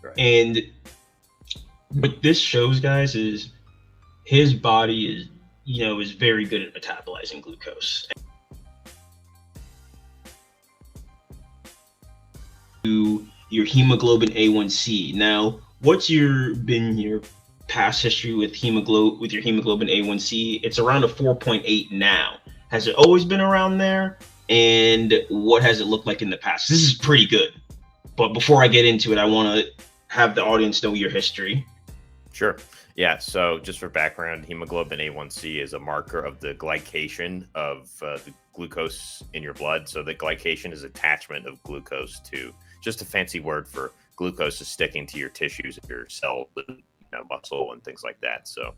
Right. And what this shows, guys, is his body is very good at metabolizing glucose. Your hemoglobin A1c. Now, what's your past history with your hemoglobin A1c? It's around a 4.8 now. Has it always been around there? And what has it looked like in the past? This is pretty good. But before I get into it, I want to have the audience know your history. Sure. Yeah. So, just for background, hemoglobin A1c is a marker of the glycation of the glucose in your blood. So, the glycation is attachment of glucose to, just a fancy word for glucose is sticking to your tissues, your cells, muscle, and things like that. So,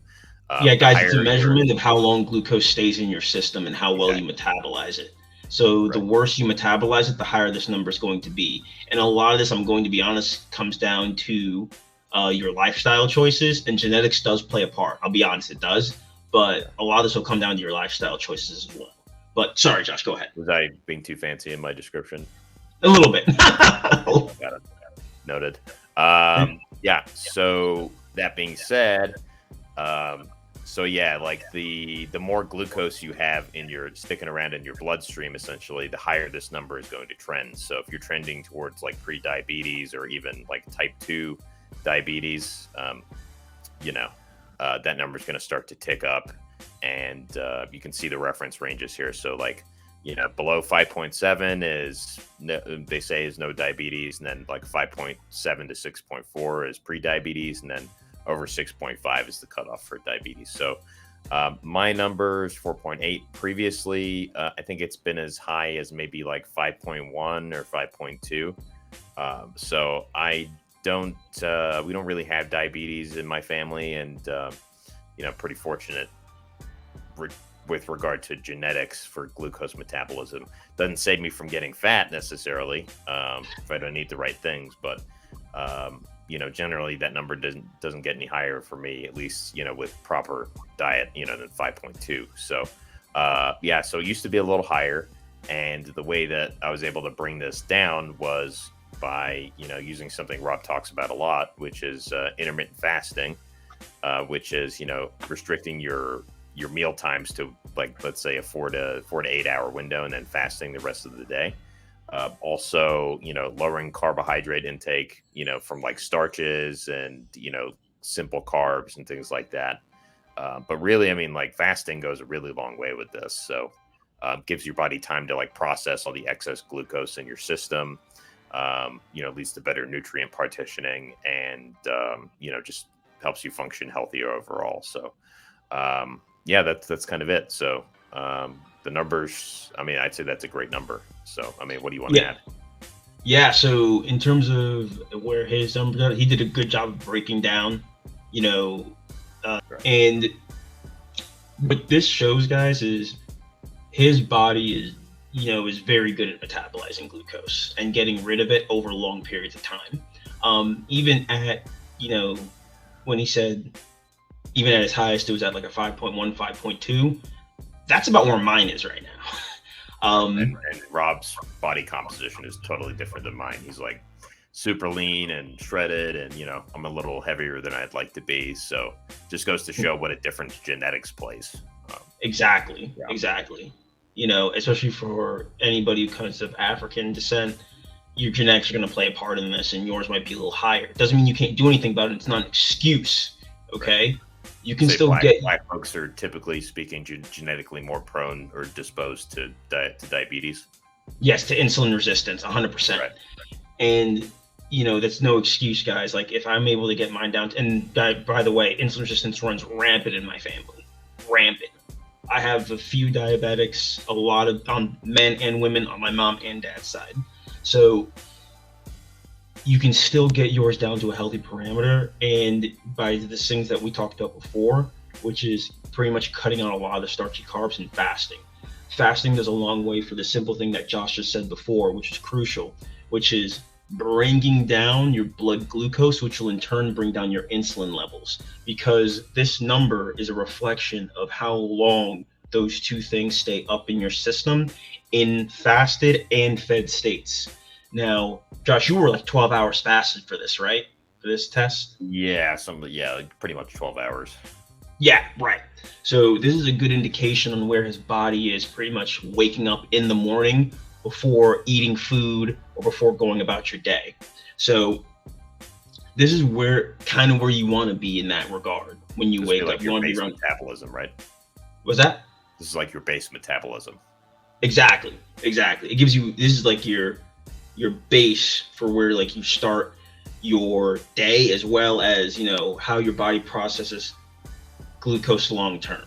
Yeah, the guys, it's a higher your measurement of how long glucose stays in your system and how well you exactly metabolize it. So the right, worse you metabolize it, the higher this number is going to be. And a lot of this, I'm going to be honest, comes down to your lifestyle choices, and genetics does play a part. I'll be honest, it does. But yeah. a lot of this will come down to your lifestyle choices as well. But sorry, Josh, go ahead. Was I being too fancy in my description? A little bit. Okay, got it. Noted. Yeah. So that being said, so yeah, like the more glucose you have in your sticking around in your bloodstream, essentially, the higher this number is going to trend. So if you're trending towards like pre-diabetes or even like type 2 diabetes, that number is going to start to tick up, and you can see the reference ranges here. So like, below 5.7 is they say is no diabetes, and then like 5.7 to 6.4 is pre-diabetes, and then over 6.5 is the cutoff for diabetes. So my number is 4.8. Previously, I think it's been as high as maybe like 5.1 or 5.2. So I don't we don't really have diabetes in my family, and pretty fortunate with regard to genetics for glucose metabolism. Doesn't save me from getting fat necessarily if I don't eat the right things, but generally that number doesn't get any higher for me, at least with proper diet, than 5.2. So so it used to be a little higher, and the way that I was able to bring this down was by using something Rob talks about a lot, which is intermittent fasting, which is restricting your meal times to, like, let's say a 4 to 8 hour window, and then fasting the rest of the day. Also, lowering carbohydrate intake, from like starches and simple carbs and things like that. But really, I mean, like, fasting goes a really long way with this. So gives your body time to like process all the excess glucose in your system. Leads to better nutrient partitioning, and just helps you function healthier overall. So that's kind of it. So the numbers, I mean, I'd say that's a great number. So I mean, what do you want to Yeah. add? Yeah, so in terms of where his numbers are, he did a good job of breaking down, you know, Right. and what this shows, guys, is his body is very good at metabolizing glucose and getting rid of it over long periods of time. Even at, you know, when he said even at his highest, it was at like a 5.1, 5.2. That's about where mine is right now. Right. Um, And Rob's body composition is totally different than mine. He's like super lean and shredded, and I'm a little heavier than I'd like to be. So just goes to show what a difference genetics plays. Um, exactly, yeah. exactly. Especially for anybody who comes of African descent, your genetics are going to play a part in this, and yours might be a little higher. It doesn't mean you can't do anything about it. It's not an excuse, Right. okay? You can Say still black get, black folks are typically speaking genetically more prone or disposed to diabetes. yes, to insulin resistance, 100%. Right. And, that's no excuse, guys. Like, if I'm able to get mine down, and by the way, insulin resistance runs rampant in my family. Rampant. I have a few diabetics, a lot of on men and women on my mom and dad's side. So you can still get yours down to a healthy parameter, and by the things that we talked about before, which is pretty much cutting out a lot of the starchy carbs and fasting. Fasting goes a long way for the simple thing that Josh just said before, which is crucial, which is bringing down your blood glucose, which will in turn bring down your insulin levels, because this number is a reflection of how long those two things stay up in your system in fasted and fed states. Now, Josh, you were like 12 hours fasted for this, right? for this test? Yeah, like pretty much 12 hours. Yeah, right. So this is a good indication on where his body is pretty much waking up in the morning before eating food or before going about your day. So this is where you want to be in that regard when you This wake be like up. You your want to be base around. metabolism, right? Was that? This is like your base metabolism. Exactly. It gives you, this is like your base for where like you start your day, as well as, you know, how your body processes glucose long term,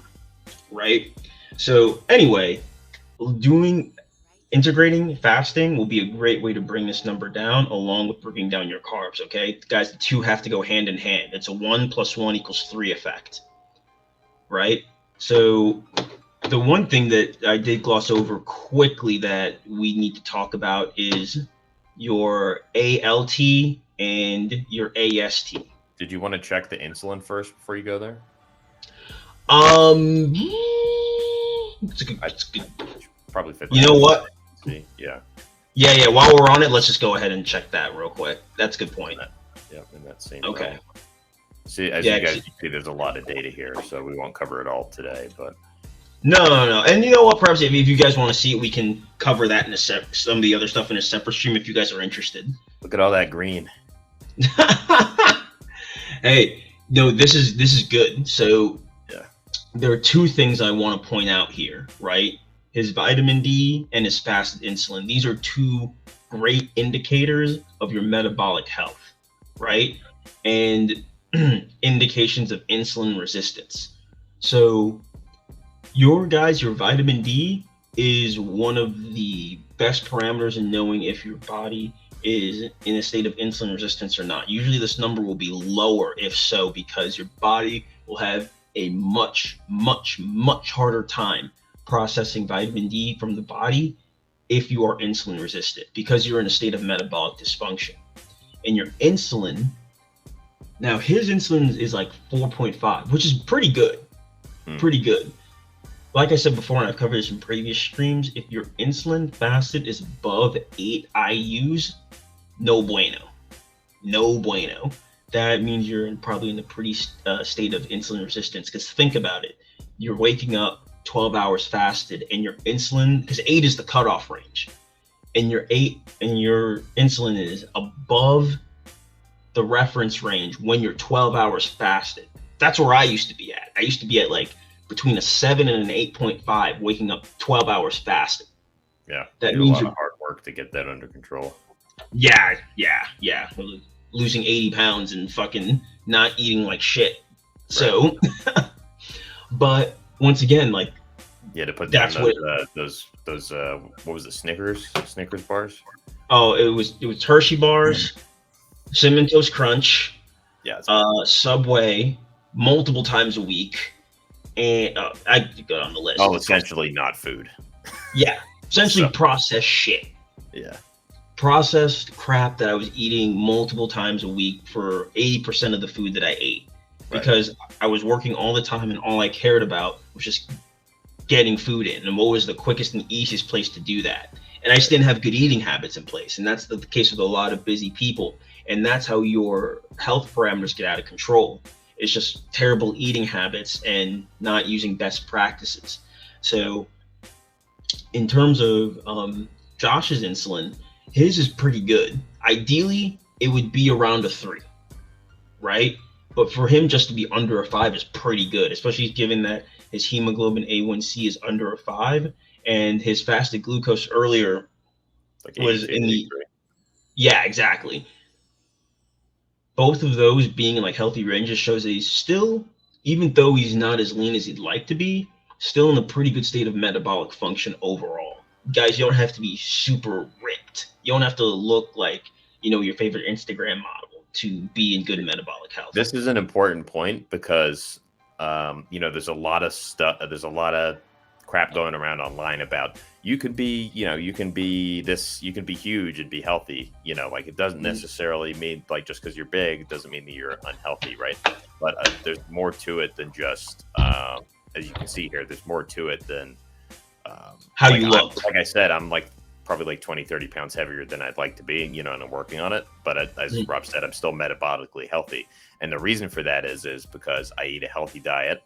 right? So anyway, integrating fasting will be a great way to bring this number down, along with bringing down your carbs. Okay, guys, the two have to go hand in hand. It's a 1 + 1 = 3 effect, right? So the one thing that I did gloss over quickly that we need to talk about is your ALT and your AST. Did you want to check the insulin first before you go there? It's a good, Probably fit. You know what? See, yeah. Yeah. While we're on it, let's just go ahead and check that real quick. That's a good point. Yeah, in that same. Okay. Realm. See, as you guys see, there's a lot of data here, so we won't cover it all today. But no. And you know what? Perhaps if you guys want to see it, we can cover that in some of the other stuff in a separate stream if you guys are interested. Look at all that green. Hey, no, this is good. So yeah, there are two things I want to point out here, right? His vitamin D and his fasted insulin. These are two great indicators of your metabolic health, right? And indications of insulin resistance. So your vitamin D is one of the best parameters in knowing if your body is in a state of insulin resistance or not. Usually this number will be lower if so, because your body will have a much harder time processing vitamin D from the body if you are insulin resistant, because you're in a state of metabolic dysfunction. And your insulin, now his insulin is like 4.5, which is pretty good. Pretty good. Like I said before, and I've covered this in previous streams, if your insulin fasted is above 8 IUs, no bueno. That means you're probably in the pretty state of insulin resistance. Because think about it, you're waking up 12 hours fasted, and your insulin, because 8 is the cutoff range, and your insulin is above the reference range when you're 12 hours fasted. That's where I used to be at. I used to be at like between a 7 and an 8.5, waking up 12 hours fasted. Yeah, that means a lot of hard work to get that under control. Yeah. Losing 80 pounds and fucking not eating like shit. Right. So, but once again, like, to put down those what was it, Snickers bars? Oh, it was Hershey bars, Cinnamon Toast Crunch, Subway, multiple times a week, and I could go on the list. Essentially not food. Yeah, essentially processed shit. Yeah, processed crap that I was eating multiple times a week for 80% of the food that I ate, because I was working all the time, and all I cared about was just getting food in, and what was the quickest and easiest place to do that. And I just didn't have good eating habits in place, and that's the case with a lot of busy people. And that's how your health parameters get out of control. It's just terrible eating habits and not using best practices. So in terms of Josh's insulin, his is pretty good. Ideally, it would be around a 3, right? But for him just to be under a 5 is pretty good, especially given that his hemoglobin A1c is under a 5, and his fasted glucose earlier was in the... Yeah, exactly. Both of those being in like healthy ranges shows that he's still, even though he's not as lean as he'd like to be, still in a pretty good state of metabolic function overall. Guys, you don't have to be super ripped. You don't have to look like, your favorite Instagram model to be in good metabolic health. This is an important point because, there's a lot of stuff. There's a lot of crap going around online about you can be huge and be healthy. Like it doesn't necessarily mean like just because you're big doesn't mean that you're unhealthy, right? But there's more to it than just, as you can see here, there's more to it than how you look. Like I said, I'm like probably like 20, 30 pounds heavier than I'd like to be, you know, and I'm working on it. But as Mhm. Rob said, I'm still metabolically healthy. And the reason for that is because I eat a healthy diet.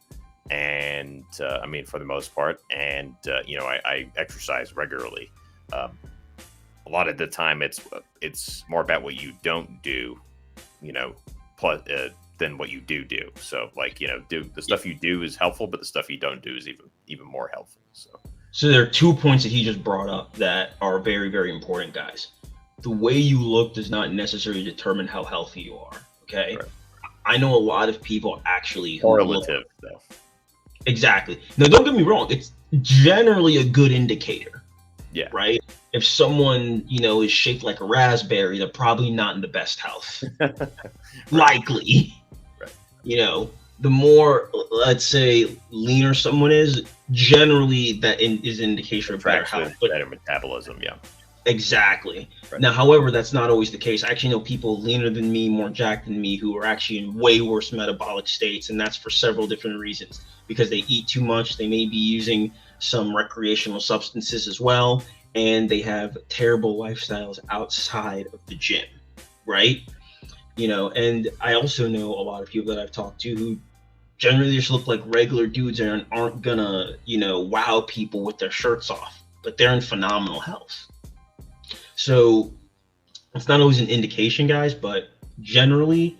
And I mean, for the most part, and you know, I exercise regularly. Um, a lot of the time, it's more about what you don't do, you know, plus than what you do. So, like, you know, do the stuff you do is helpful, but the stuff you don't do is even more helpful. So, So there are 2 points that he just brought up that are very, very important, guys. The way you look does not necessarily determine how healthy you are. Okay. right. I know a lot of people actually who look Correlative, though. exactly. Now, don't get me wrong. It's generally a good indicator, Yeah. right? If someone, is shaped like a raspberry, they're probably not in the best health. Right. Likely. Right. The more, let's say, leaner someone is, generally is an indication of better Tracks health. with But better metabolism. Yeah. exactly. Right. Now, however, that's not always the case. I actually know people leaner than me, more jacked than me, who are actually in way worse metabolic states, and that's for several different reasons. Because they eat too much, they may be using some recreational substances as well, and they have terrible lifestyles outside of the gym, right? And I also know a lot of people that I've talked to who generally just look like regular dudes and aren't gonna, wow people with their shirts off, but they're in phenomenal health. So it's not always an indication, guys, but generally,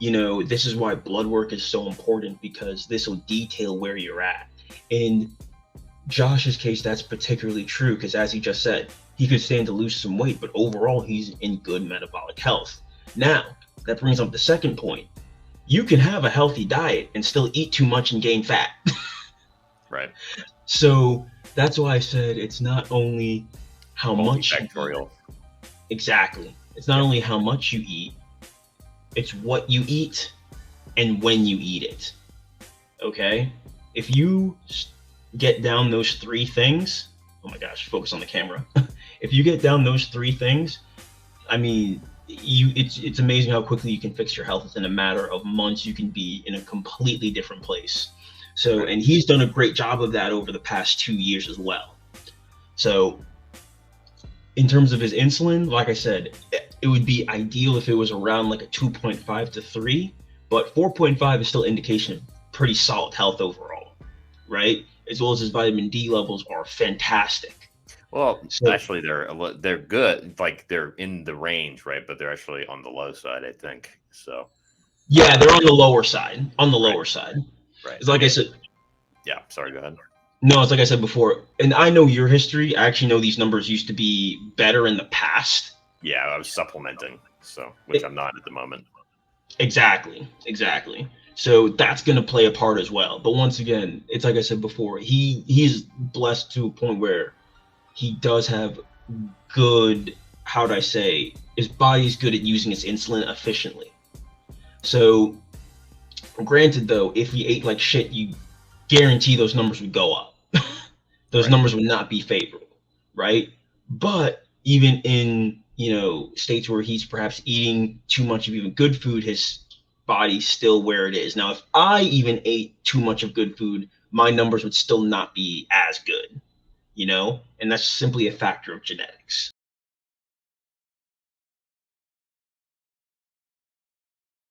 this is why blood work is so important, because this will detail where you're at. In Josh's case, that's particularly true because, as he just said, he could stand to lose some weight, but overall, he's in good metabolic health. Now, that brings up the second point. You can have a healthy diet and still eat too much and gain fat. Right. So that's why I said it's not only how much you eat. Multifactorial. Exactly. It's not only how much you eat, it's what you eat and when you eat it. Okay? If you get down those three things, oh my gosh, focus on the camera. If you get down those three things, I mean, it's amazing how quickly you can fix your health. Within a matter of months, you can be in a completely different place. So, Right. and he's done a great job of that over the past 2 years as well. So, in terms of his insulin, like I said, it would be ideal if it was around like a 2.5 to 3, but 4.5 is still indication of pretty solid health overall, right? As well as his vitamin D levels are fantastic. Well, So, actually, they're good. Like they're in the range, right? But they're actually on the low side, I think. So, yeah, they're on the lower side. On the right, lower side. right. It's I like I mean, said, yeah. Sorry, go ahead. no, it's like I said before, and I know your history. I actually know these numbers used to be better in the past. Yeah, I was supplementing, so which It, I'm not at the moment. exactly. So that's going to play a part as well. But once again, it's like I said before, he's blessed to a point where he does have good, how would I say, his body's good at using its insulin efficiently. So granted though, if he ate like shit, you guarantee those numbers would go up. Those Right. numbers would not be favorable, right? But even in, states where he's perhaps eating too much of even good food, his body's still where it is. Now, if I even ate too much of good food, my numbers would still not be as good, and that's simply a factor of genetics.